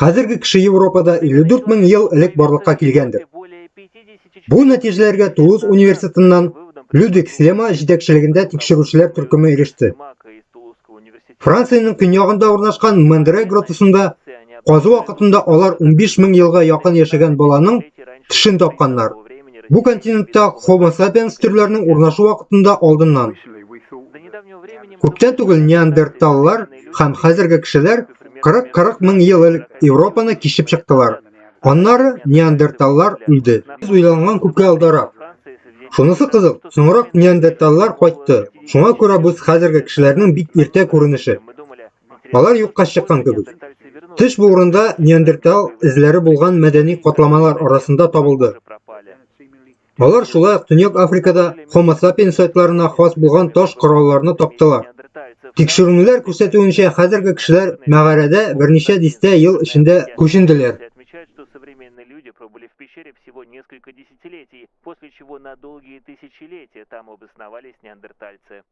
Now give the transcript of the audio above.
Хәзерге кеше Европада 54 мең ел элек барлыкка килгәндер. Бу нәтиҗәләргә Тулуз университетыннан Людвиг Слема җитәкчелегендә тикшерүчеләр төркеме иреште. Франциянең көньягында урнашкан Мендре гротусында казу вакытында алар 15 мең елга якын яшәгән баланың тешен тапканнар. Бу континентта Homo sapiens төрләренең урнашу вакытында алдыннан. Күптән түгел неандерталлар һәм хәзерге кешеләр 40 мең ел элек Европаны кичеп чыктылар. Аннары неандерталлар үлде. Без уйланган күпкә алдарак. Шунысы кызык, соңрак неандерталлар кайтты. Шуңа күрә без хәзерге кешеләрнең бик иртә күренеше. Алар юкка чыккан кебек. Теш бу урында неандертал эзләре булган мәдәни катламалар арасында табылды. Алар шулай ук Төньяк Африкада Homo sapiens сайтларына хас булган таш коралларны таптылар. Тикшерүләр күрсәтүенчә, хәзерге кешеләр мәгарәдә берничә дистә ел эчендә күченделәр. Пробыли в пещере всего несколько десятилетий, после чего на долгие тысячелетия там обосновались неандертальцы.